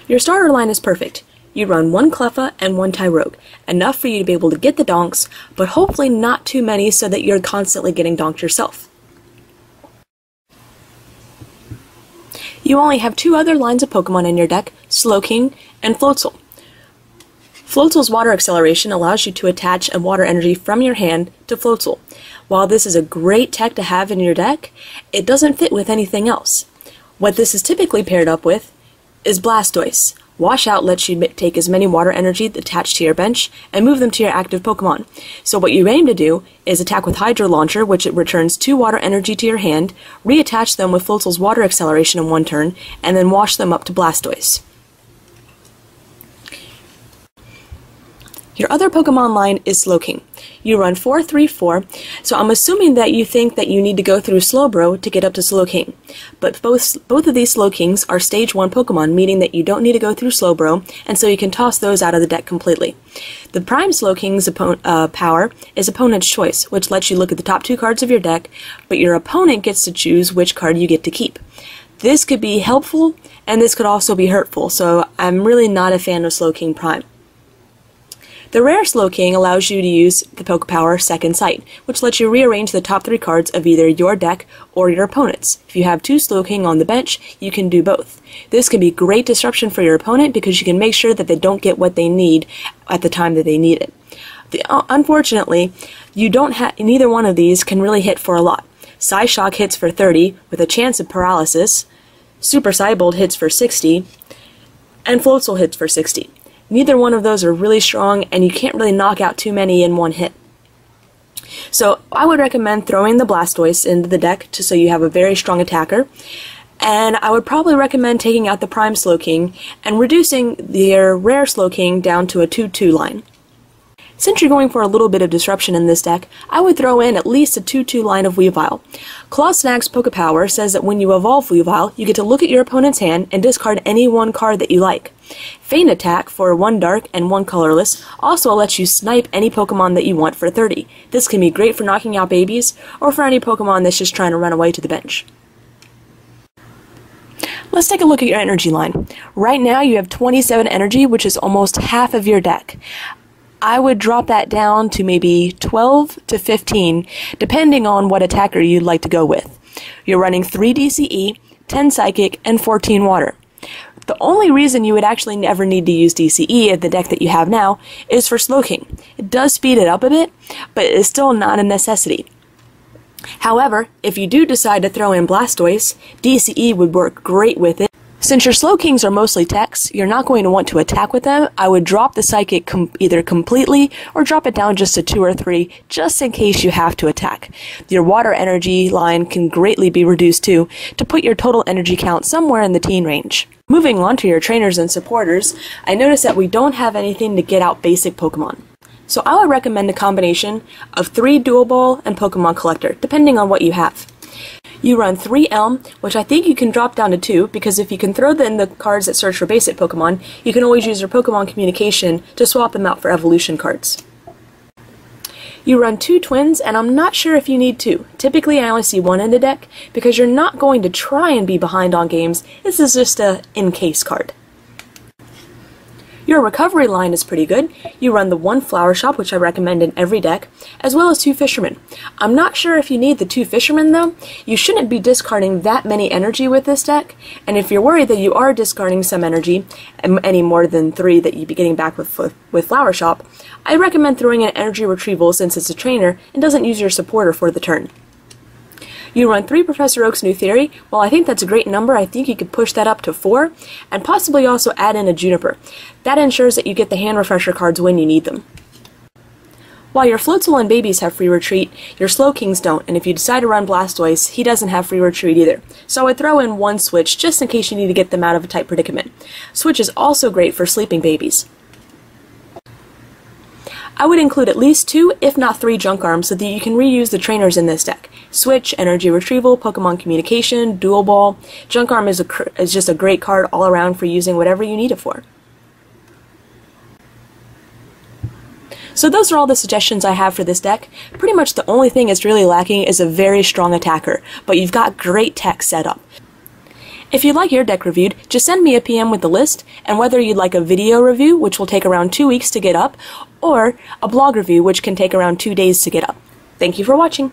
Your starter line is perfect. You run one Cleffa and one Tyrogue, enough for you to be able to get the donks, but hopefully not too many so that you're constantly getting donked yourself. You only have two other lines of Pokemon in your deck, Slowking and Floatzel. Floatzel's water acceleration allows you to attach a water energy from your hand to Floatzel. While this is a great tech to have in your deck, it doesn't fit with anything else. What this is typically paired up with is Blastoise. Washout lets you take as many water energy attached to your bench and move them to your active Pokemon. So what you aim to do is attack with Hydro Launcher, which it returns 2 water energy to your hand, reattach them with Floatzel's water acceleration in one turn, and then wash them up to Blastoise. Your other Pokemon line is Slowking. You run 4-3-4, so I'm assuming that you think that you need to go through Slowbro to get up to Slowking. But both of these Slowkings are Stage 1 Pokemon, meaning that you don't need to go through Slowbro, and so you can toss those out of the deck completely. The Prime Slowking's power is Opponent's Choice, which lets you look at the top 2 cards of your deck, but your opponent gets to choose which card you get to keep. This could be helpful, and this could also be hurtful, so I'm really not a fan of Slowking Prime. The rare Slowking allows you to use the Pokepower Second Sight, which lets you rearrange the top 3 cards of either your deck or your opponent's. If you have 2 Slowking on the bench, you can do both. This can be great disruption for your opponent because you can make sure that they don't get what they need at the time that they need it. Unfortunately, neither one of these can really hit for a lot. Psyshock hits for 30 with a chance of paralysis, Super Cybolt hits for 60, and Floatzel hits for 60. Neither one of those are really strong, and you can't really knock out too many in one hit. So I would recommend throwing the Blastoise into the deck just so you have a very strong attacker. And I would probably recommend taking out the Prime Slowking and reducing their rare Slowking down to a 2-2 line. Since you're going for a little bit of disruption in this deck, I would throw in at least a 2-2 line of Weavile. Clawsnack's Pokepower says that when you evolve Weavile, you get to look at your opponent's hand and discard any one card that you like. Feint Attack for 1 dark and 1 colorless also lets you snipe any Pokemon that you want for 30. This can be great for knocking out babies, or for any Pokemon that's just trying to run away to the bench. Let's take a look at your energy line. Right now you have 27 energy, which is almost half of your deck. I would drop that down to maybe 12 to 15, depending on what attacker you'd like to go with. You're running 3 DCE, 10 Psychic, and 14 Water. The only reason you would actually never need to use DCE in the deck that you have now is for Slowking. It does speed it up a bit, but it is still not a necessity. However, if you do decide to throw in Blastoise, DCE would work great with it. Since your Slowkings are mostly techs, you're not going to want to attack with them. I would drop the Psychic either completely or drop it down just to 2 or 3, just in case you have to attack. Your water energy line can greatly be reduced too, to put your total energy count somewhere in the teen range. Moving on to your trainers and supporters, I noticed that we don't have anything to get out basic Pokemon. So I would recommend a combination of 3 Dual Ball and Pokemon Collector, depending on what you have. You run 3 Elm, which I think you can drop down to 2, because if you can throw in the cards that search for basic Pokemon, you can always use your Pokemon Communication to swap them out for evolution cards. You run 2 Twins, and I'm not sure if you need 2. Typically I only see 1 in the deck, because you're not going to try and be behind on games. This is just a in-case card. Your recovery line is pretty good. You run the 1 Flower Shop, which I recommend in every deck, as well as 2 Fishermen. I'm not sure if you need the 2 Fishermen though. You shouldn't be discarding that many energy with this deck, and if you're worried that you are discarding some energy, any more than 3 that you'd be getting back with Flower Shop, I recommend throwing in Energy Retrieval since it's a trainer and doesn't use your supporter for the turn. You run 3 Professor Oak's New Theory. While I think that's a great number, I think you could push that up to 4, and possibly also add in a Juniper. That ensures that you get the hand refresher cards when you need them. While your Floatzel and Babies have free retreat, your Slowkings don't, and if you decide to run Blastoise, he doesn't have free retreat either. So I would throw in 1 Switch just in case you need to get them out of a tight predicament. Switch is also great for sleeping babies. I would include at least 2, if not 3 Junk Arms so that you can reuse the trainers in this deck. Switch, Energy Retrieval, Pokemon Communication, Dual Ball. Junk Arm is just a great card all around for using whatever you need it for. So those are all the suggestions I have for this deck. Pretty much the only thing it's really lacking is a very strong attacker, but you've got great tech set up. If you'd like your deck reviewed, just send me a PM with the list and whether you'd like a video review, which will take around 2 weeks to get up, or a blog review, which can take around 2 days to get up. Thank you for watching.